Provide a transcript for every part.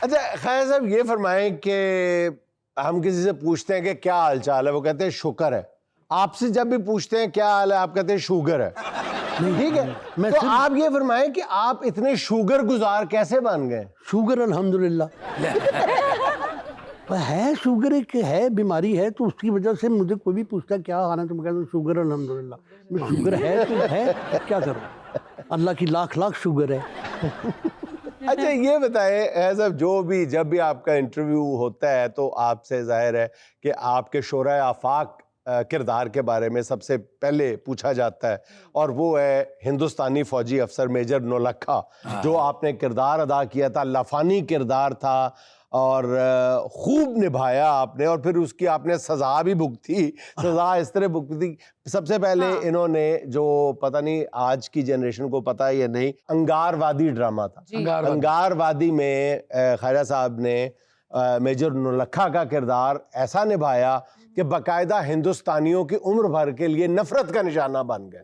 अच्छा खैर साहब, ये फरमाएं कि हम किसी से पूछते हैं कि क्या हाल चाल है, वो कहते हैं शुक्र है। आपसे जब भी पूछते हैं क्या हाल है, आप कहते हैं शुगर है। ठीक है, तो आप ये फरमाएं कि आप इतने शुगर गुजार कैसे बन गए? शुगर अल्हम्दुलिल्लाह है, शुगर एक है, बीमारी है, तो उसकी वजह से मुझे कोई भी पूछता क्या हाल है तो मैं कहता हूँ शुगर अल्हम्दुलिल्लाह। मैं शुगर है तो है, क्या करूँ, अल्लाह की लाख लाख शुगर है। अच्छा ये बताएं साहब, जब भी आपका इंटरव्यू होता है तो आपसे जाहिर है कि आपके शोरा आफाक किरदार के बारे में सबसे पहले पूछा जाता है, और वो है हिंदुस्तानी फौजी अफसर मेजर नौलखा, जो आपने किरदार अदा किया था, लाफानी किरदार था और खूब निभाया आपने, और फिर उसकी आपने सजा भी भुगती। सजा इस तरह भुगती, सबसे पहले इन्होंने, जो पता नहीं आज की जनरेशन को पता है या नहीं, अंगारवादी ड्रामा था। अंगारवादी में ख्वाजा साहब ने मेजर नौलखा का किरदार ऐसा निभाया कि बाकायदा हिंदुस्तानियों की उम्र भर के लिए नफरत का निशाना बन गए।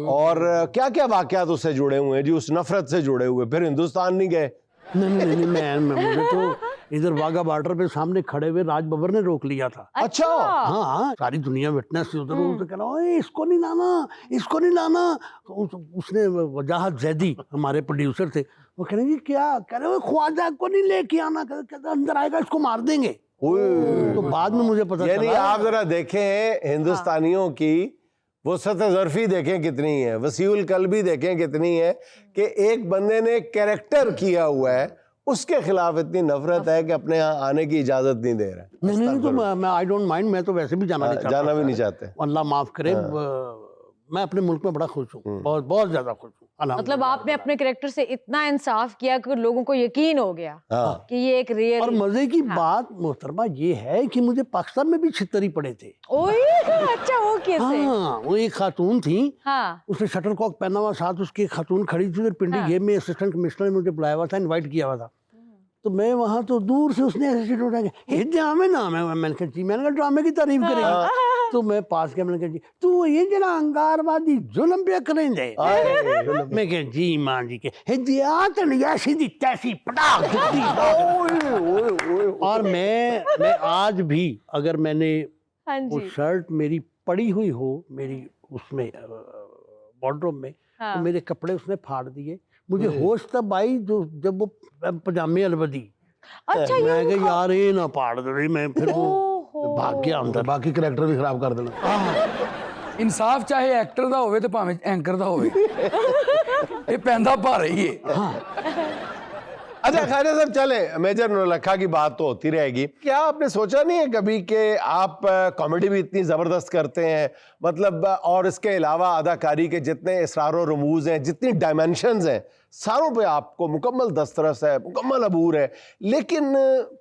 और क्या क्या वाकयात उससे जुड़े हुए हैं जी, उस नफरत से जुड़े हुए, फिर हिंदुस्तान नहीं गए? नहीं, मुझे तो इधर वाघा बॉर्डर पे सामने खड़े हुए राज बब्बर ने रोक लिया था। अच्छा। हाँ, सारी दुनिया विटनेस थी उधर, उसे कह रहा इसको नहीं लाना, इसको नहीं लाना। उसने वजाहत जैदी हमारे प्रोड्यूसर थे, वो कह रहे जी क्या कह रहे हो, ख्वाजा को नहीं लेके आना, कहते अंदर आएगा इसको मार देंगे। तो बाद में मुझे पता यानी चला। आप जरा देखें हिंदुस्तानियों की वो ज़र्फी देखें कितनी है, वसीउल कल्बी देखें कितनी है, कि एक बंदे ने कैरेक्टर किया हुआ है, उसके खिलाफ इतनी नफरत है कि अपने यहाँ आने की इजाजत नहीं दे रहा है। नहीं तो मैं आई डोंट माइंड, मैं तो वैसे भी जाना नहीं चाहता, जाना भी नहीं चाहते। अल्लाह माफ करे। मैं अपने मुल्क में बड़ा खुश हूँ, बहुत बहुत ज्यादा खुश हूँ। मतलब आपने अपने कैरेक्टर से इतना इंसाफ किया कि लोगों को यकीन हो गया कि ये एक रियल। और मजे की बात मोहतरमा ये है कि मुझे पाकिस्तान में भी छितरी पड़े थे। अच्छा, वो कैसे? हाँ, वो एक खातून थी, उसने शटल कॉक पहना हुआ, साथ उसकी खातून खड़ी थी, और पिंडी गेम में असिस्टेंट कमिश्नर ने मुझे बुलाया हुआ था, इनवाइट किया हुआ था। तो मैं वहाँ तो दूर से उसने ऐसे उठा के ड्रामे नाम है, मैंने कहा जी, मैंने कहा ड्रामे की तारीफ करेगा। तो मैं पास गया, मैंने कहा जी तू ये जरा अंगारवादी जुल्म पे करेंगे। मैं कहा जी मां जी के सीधी तैसी पटाख। और मैं आज भी अगर मैंने वो शर्ट मेरी पड़ी हुई हो मेरी उसमें वार्डरोब में, तो मेरे कपड़े उसने फाड़ दिए। मुझे होश तब आई जब वो पजामे अलवदी। अच्छा, मैं कहा यार ये ना पाड़ दे, मैं फिर वो भाग गया अंदर, बाकी कैरेक्टर भी खराब कर देना। इंसाफ चाहे एक्टर दा होवे ते भावें एंकर दा होवे, ये पैंदा पा रही है। अच्छा खैर साहब, चले मेजर नौलखा की बात तो होती रहेगी। क्या आपने सोचा नहीं है कभी कि आप कॉमेडी भी इतनी ज़बरदस्त करते हैं, मतलब, और इसके अलावा अदाकारी के जितने इसरार और रमूज हैं, जितनी डायमेंशंस हैं, सारों पे आपको मुकम्मल दस्तरस है, मुकम्मल अबूर है, लेकिन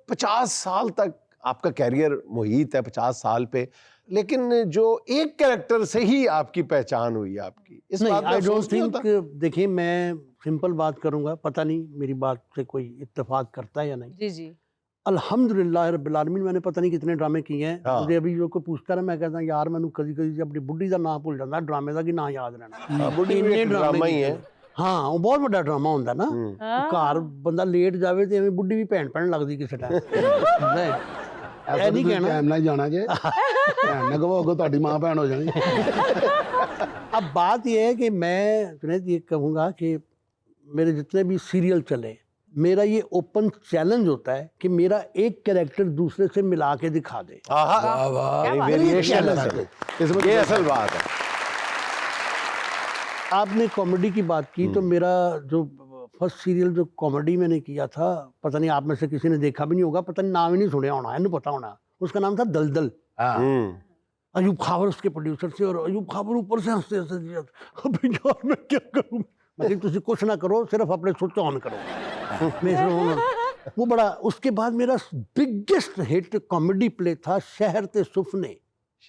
50 साल तक आपका कैरियर मुहित है, 50 साल पे, लेकिन जो एक कैरेक्टर से ही आपकी पहचान हुई है आपकी, इस बात आई डोंट थिंक, देखिए मैं सिंपल बात करूंगा, पता नहीं मेरी बात से कोई इत्तेफाक करता है या नहीं। जी अल्हम्दुलिल्लाह रब्बिल आलमीन, मैंने पता नहीं कितने ड्रामे किए हैं। मुझे अभी जो कोई पूछता रहा, मैं कहता हूँ यार मैंने कभी अपनी बुढ़ी का नाम भूल जाता, ड्रामे का की ना याद रहना। बुढ़ी भी ड्रामा ही है। हाँ, वो बहुत बड़ा ड्रामा होता ना, घर बंदा लेट जावे तो बुढ़ी भी भैन भैन लगती किसी टाइम। नहीं कहना टाइम ना जाना जे ਤੁਹਾਡੀ मां भैन हो जानी। अब बात यह है कि मैं जुनैद ये कहूँगा कि मेरे जितने भी सीरियल चले, मेरा ये ओपन चैलेंज होता है कि मेरा एक कैरेक्टर दूसरे से मिला के दिखा दे। ये असल बात है। आपने कॉमेडी की बात की, तो मेरा जो फर्स्ट सीरियल जो कॉमेडी मैंने किया था, पता नहीं आप में से किसी ने देखा भी नहीं होगा, पता नहीं नाम ही नहीं सुना होना, इन्हें पता होना, उसका नाम था दलदल। अयूब खाबर उसके प्रोड्यूसर से, और अयूब खाबर ऊपर से हंसते हंसते, अभी यार मैं क्या करूं, मैं तुझे कुछ ना करो, सिर्फ अपने स्विच ऑन करो। मैं वो बड़ा, उसके बाद मेरा बिगेस्ट हिट कॉमेडी प्ले था शहर ते सुफने।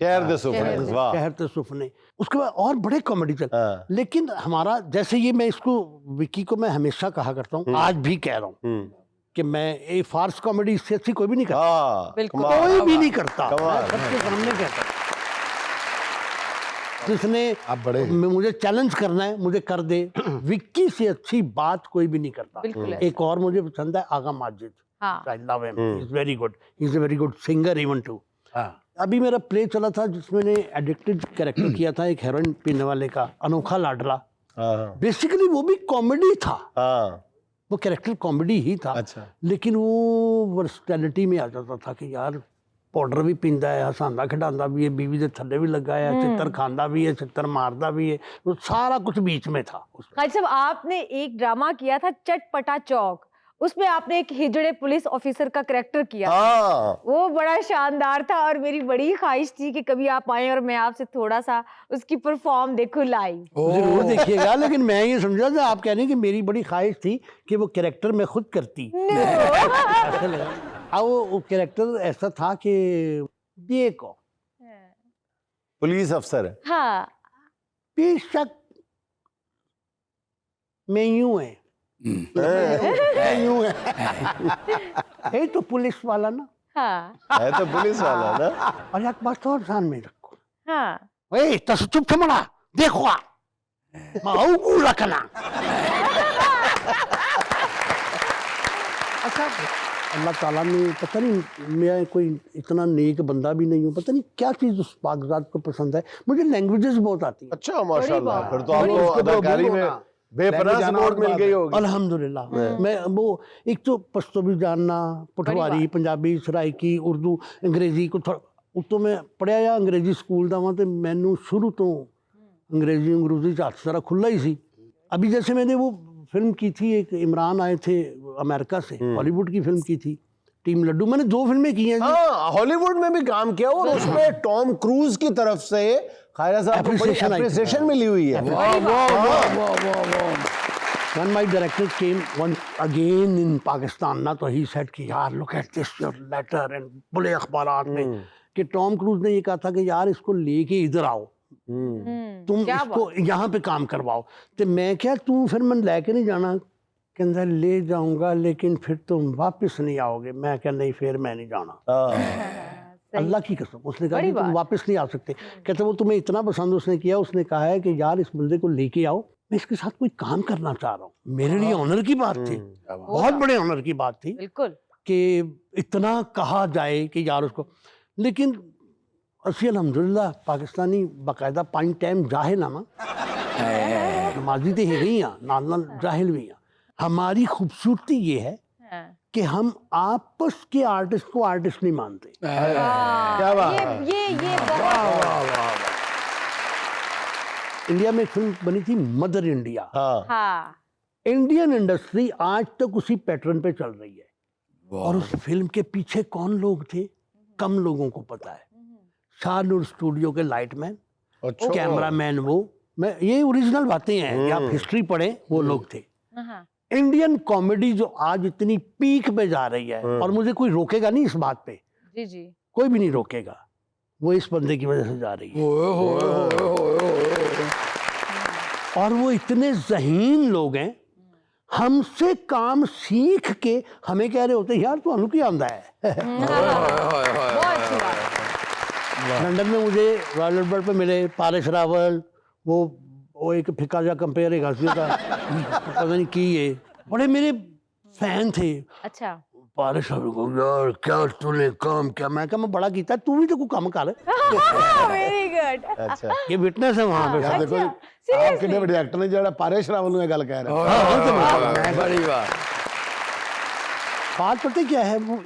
शहर ते सुफने, वाह, शहर ते सुफने। उसके बाद और बड़े कॉमेडी चल, लेकिन हमारा जैसे ये, मैं इसको विकी को मैं हमेशा कहा करता हूँ, आज भी कह रहा हूँ कि मैं ये फार्स कॉमेडी इससे अच्छी कोई भी नहीं करता, कोई भी नहीं करता, सबके सामने कहता। जिसने आप बड़े मुझे चैलेंज करना है मुझे कर दे। विक्की से अच्छी बात कोई भी नहीं करता। बिल्कुल एक और मुझे पसंद है आगा माजिद। हाँ। I love him, he is very good, he is a very good singer even too. हाँ अभी मेरा प्ले चला था जिसमें मैंने एडिक्टेड कैरेक्टर किया था, एक हेरोइन पीने वाले का, अनोखा लाडला। हाँ बेसिकली वो भी कॉमेडी था, हाँ वो कैरेक्टर कॉमेडी ही था। अच्छा। लेकिन वो वर्सटैलिटी में आ जाता था कि यार पाउडर भी पींदा है, हसांदा खिडांदा भी है, बीवी के थल्ले भी लगा है, चित्तर खांदा भी है, चित्तर मारदा भी है, वो सारा कुछ बीच में था उसमें। खालिद साहब, आपने एक ड्रामा किया था चटपटा चौक, उसमें आपने एक हिजड़े पुलिस ऑफिसर का कैरेक्टर किया। हाँ वो बड़ा शानदार था और मेरी बड़ी ख्वाहिश थी कि कभी आप आए और मैं आपसे थोड़ा सा उसकी परफॉर्म देखूं लाइव। जरूर देखिएगा, लेकिन मैं ये समझा था आप कह रहे हैं कि मेरी बड़ी ख्वाहिश थी कि वो कैरेक्टर मैं खुद करती। ऐसा लगा। अब वो कैरेक्टर ऐसा था कि देखो पुलिस अफसर है। हाँ बेशक मैं यूं है, मैं यूं है तो पुलिस वाला ना, हाँ है तो पुलिस वाला ना। और एक बात और ध्यान में रखो, हाँ ए तस चुप थे मड़ा देखो आ माऊ को रखना। अच्छा अल्लाह ताला ने पता नहीं, मैं कोई इतना नेक बंदा भी नहीं हूँ, पता नहीं क्या चीज़ उस पाकज़ात को पसंद है। मुझे लैंग्वेजेस बहुत आती हैं अच्छा माशाल्लाह, बात। फिर तो आपको अदाकारी में बेपनाह सपोर्ट मिल गई होगी। अल्हम्दुलिल्लाह। मैं वो एक तो पश्तो भी जानना, पठवारी, पंजाबी, सराइकी, उर्दू, अंग्रेजी को थोड़ा तो मैं पढ़िया या अंग्रेजी स्कूल दा वां ते मैनू शुरू तो अंग्रेजी च हत्थ सारा खुला ही सी। अभी जैसे मैंने वो फिल्म की थी, एक इमरान आए थे अमेरिका से, हॉलीवुड की फिल्म की थी टीम लड्डू, मैंने 2 फिल्में की हैं। हाँ हॉलीवुड में भी काम किया और उसमें टॉम क्रूज की तरफ से खायरा साहब को बड़ी एप्रिसिएशन मिली हुई है। वाह वाह वाह वाह वाह वाह। When my director came once again in Pakistan ना, तो he said कि यार look at this your letter and बड़े अखबारात में कि टॉम क्रूज ने ये कहा था कि यार इसको लेके इधर आओ, तुम इसको यहाँ पे काम करवाओ। तो मैं क्या तू फिर मैं लेके नहीं जाना, कहता ले जाऊंगा लेकिन फिर तुम वापस नहीं आओगे। मैं क्या नहीं फिर मैं नहीं जाना। अल्लाह की कसम, उसने कहा कि तुम वापस नहीं आ सकते। कहते वो तुम्हें इतना पसंद उसने किया, उसने कहा है कि यार इस बंदे को लेके आओ, मैं इसके साथ कोई काम करना चाह रहा हूँ। मेरे लिए ऑनर की बात थी, बहुत बड़े ऑनर की बात थी बिल्कुल कि इतना कहा जाए कि यार उसको। लेकिन असी अल्हम्दुलिल्लाह पाकिस्तानी बाकायदा 5 टाइम जाहिल आना, नमाजी तो है ही हैं, नाल नाल जाहिल भी हैं। हमारी खूबसूरती ये है कि हम आपस के आर्टिस्ट को आर्टिस्ट नहीं मानते। क्या बात है। ये बहुत इंडिया में एक फिल्म बनी थी मदर इंडिया। हाँ हाँ इंडियन इंडस्ट्री आज तक उसी पैटर्न पे चल रही है। और उस फिल्म के पीछे कौन लोग थे कम लोगों को पता है। शाहनूर स्टूडियो के लाइटमैन, अच्छा कैमरामैन, वो मैं ये ओरिजिनल बातें हैं, आप हिस्ट्री पढ़े, वो लोग थे। इंडियन कॉमेडी जो आज इतनी पीक पे जा रही है, और मुझे कोई रोकेगा नहीं इस बात पे, जी जी कोई भी नहीं रोकेगा, वो इस बंदे की वजह से जा रही है। और वो इतने ज़हीन लोग हैं, हमसे काम सीख के हमें कह रहे होते यार तू की आंदा है। बहुत अच्छी बात है। लंदन में मुझे रॉयल अल्बर्ट पे मिले पारस रावल, वो एक फिक्का जा कंपेयर है का पता नहीं की है, बड़े मेरे फैन थे। अच्छा पारस रावल को यार क्या तूने काम किया, मैं कहा मैं बड़ा कीता, तू भी तो कोई काम कर। Very good. अच्छा ये विटनेस है वहां पे। यार देखो आप कितने बड़े एक्टर ने जो पारेश रावल ने गल कह रहे हैं। बड़ी बात। बात पता क्या है, वो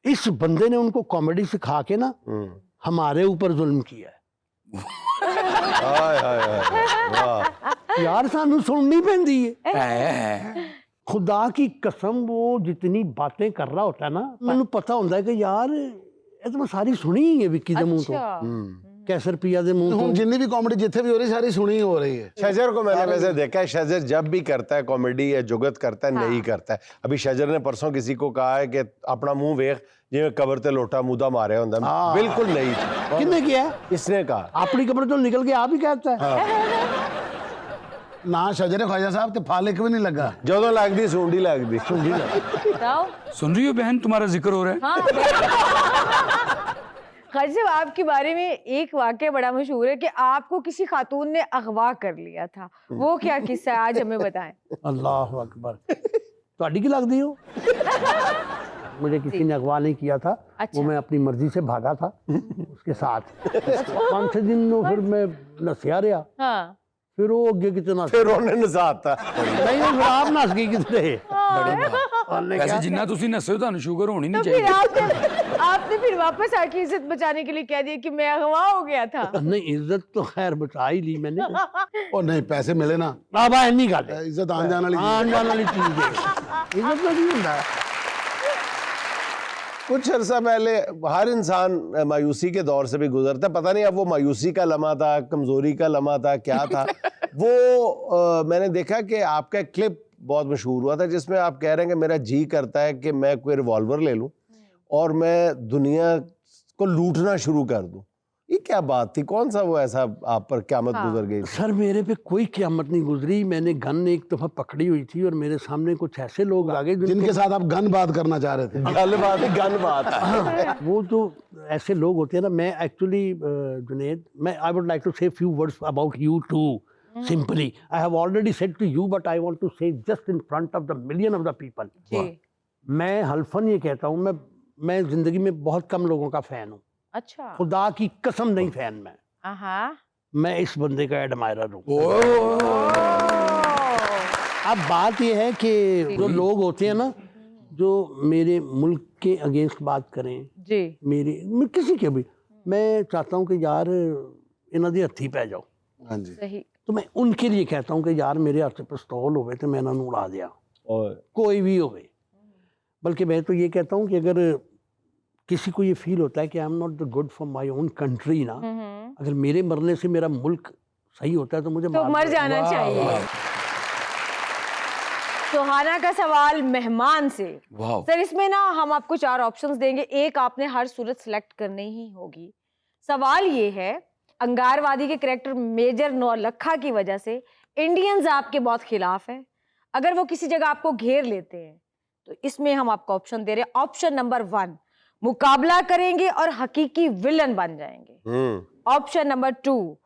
इस बंदे ने उनको कॉमेडी सिखा के ना हमारे ऊपर जुल्म किया है। हाय हाय हाय वाह। यार सानू सुननी पैंदी है। खुदा की कसम, वो जितनी बातें कर रहा होता है ना, मैंने पता होता है कि यार ये तो मैं सारी सुनी ही है विक्की दे मुंह तो, कैसर पिया दे मुंह तो। जितनी भी कॉमेडी जिथे भी हो रही सारी सुनी हो रही है। शजर को मैंने वैसे देखा है, शजर जब भी करता है कॉमेडी या जुगत करता है नहीं करता है। अभी शजर ने परसों किसी को कहा है कि अपना मुंह वेख जिवें कबर ते लोटा मुदा मारे होंदा, बिल्कुल नहीं था। किसने किया? इसने कहा अपनी कब्र तो निकल के आप ही कहता है। ना शजरे ख्वाजा साहब ते फालिक भी नहीं लगा, जो लगदी सूंडी लगदी। बताओ। सुन रही हो बहन, तुम्हारा जिक्र हो रहा है। हाँ खाजी साहब, आपके बारे में एक वाकया बड़ा मशहूर है कि आपको किसी खातून ने अगवा कर लिया था। वो क्या किस्सा है, आज हमें बताएं। अल्लाह अकबर। ਤੁਹਾਡੀ ਕੀ ਲੱਗਦੀ हो? मुझे किसी ने अगवा नहीं किया था। अच्छा। वो मैं अपनी मर्जी से भागा था उसके साथ। 5-6 दिन तो फिर मैं नसिया रहा। हाँ। फिर वो अगे कितना फिर उन्हें नजाता नहीं फिर आप नस गई कितने। वैसे जिन्ना तुसी नसे हो ਤੁਹਾਨੂੰ ਸ਼ੂਗਰ होनी तो नहीं फिर चाहिए। आपने फिर वापस आके इज्जत बचाने के लिए कह दिया कि मैं अगवा हो गया था। नहीं इज्जत तो खैर बचा ही ली मैंने। ਉਹ ਨਹੀਂ ਪੈਸੇ ਮਿਲੇ ਨਾ अब है नहीं गल ਇੱਜ਼ਤ ਆਉਣ ਜਾਣ ਵਾਲੀ आन जान वाली चीज है। इज्जत तो नहीं होता। कुछ अरसा पहले हर इंसान मायूसी के दौर से भी गुजरता है, पता नहीं अब वो मायूसी का लम्हा था, कमजोरी का लम्हा था, क्या था। वो मैंने देखा कि आपका एक क्लिप बहुत मशहूर हुआ था जिसमें आप कह रहे हैं कि मेरा जी करता है कि मैं कोई रिवॉल्वर ले लूं और मैं दुनिया को लूटना शुरू कर दूं। ये क्या बात थी, कौन सा वो ऐसा आप पर क़यामत गुजर गई थी? सर मेरे पे कोई क़यामत नहीं गुजरी। मैंने गन एक दफ़ा पकड़ी हुई थी और मेरे सामने कुछ ऐसे लोग आ गए जिनके साथ आप गन बात करना चाह रहे थे। गन बात हाँ, वो तो ऐसे लोग होते हैं ना। मैं एक्चुअली जुनेद, मैं I would like to say few words about you too. Simply I have already said to you but I want to say just in front of the million of the people. मैं हल्फन ये कहता हूँ, मैं जिंदगी में बहुत कम लोगों का फ़ैन हूँ। अच्छा। खुदा की कसम नहीं फ़ैन मैं। मैं इस बंदे का एडमायरर हूँ। अब बात यह है कि जो लोग होते हैं ना जो मेरे मुल्क के अगेंस्ट बात करें जी, मैं किसी के भी, मैं चाहता हूँ कि यार इन्हों के हथी पै जाओ। हाँ जी। सही। तो मैं उनके लिए कहता हूँ कि यार मेरे हाथ से पिस्तौल होवे तो मैं इन्होंने उड़ा दिया, कोई भी होवे। बल्कि मैं तो ये कहता हूँ कि अगर किसी को ये फील होता है कि I am not the good for my own country ना, अगर मेरे मरने से मेरा मुल्क सही होता है तो मुझे तो मर जाना चाहिए। सुहाना का सवाल मेहमान से। सर इसमें ना हम आपको 4 ऑप्शंस देंगे, एक आपने हर सूरत सिलेक्ट करनी ही होगी। सवाल ये है, अंगारवादी के कैरेक्टर मेजर नौलखा की वजह से इंडियंस आपके बहुत खिलाफ हैं। अगर वो किसी जगह आपको घेर लेते हैं तो इसमें हम आपको ऑप्शन दे रहे हैं। ऑप्शन नंबर 1, मुकाबला करेंगे और हकीकी विलन बन जाएंगे। ऑप्शन नंबर 2,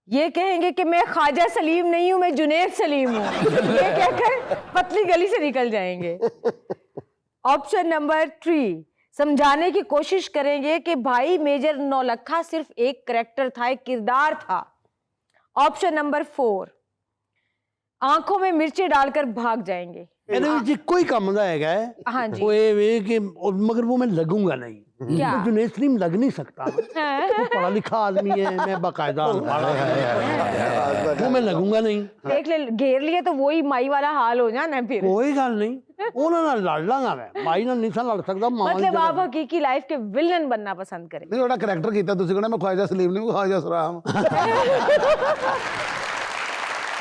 ये कहेंगे कि मैं ख्वाजा सलीम नहीं हूं, मैं जुनैद सलीम हूं, ये कहकर पतली गली से निकल जाएंगे। ऑप्शन नंबर 3, समझाने की कोशिश करेंगे कि भाई मेजर नौलखा सिर्फ एक करैक्टर था, एक किरदार था। ऑप्शन नंबर 4, आंखों में मिर्ची डालकर भाग जाएंगे। कोई काम ना है। हाँ जी। वो ये वे कि मगर वो मैं लगूंगा नहीं। क्या? तो जुनैद सलीम लग नहीं सकता। वो पढ़ा लिखा आदमी है, मैं बाकायदा वो मैं लगूंगा नहीं। देख ले, घेर लिए तो वही माई वाला हाल हो जाना फिर। कोई गल नहीं, उन्होंने लड़ लांगा मैं, माई ना नहीं सा लड़ सकता। मतलब आप हकीकी लाइफ के विलन बनना पसंद करें। नहीं, ਉਹਦਾ ਕਰੈਕਟਰ ਕੀਤਾ ਤੁਸੀਂ ਕਹਿੰਦੇ ਮੈਂ ख्वाजा सलीम नहीं, ख्वाजा सलाम।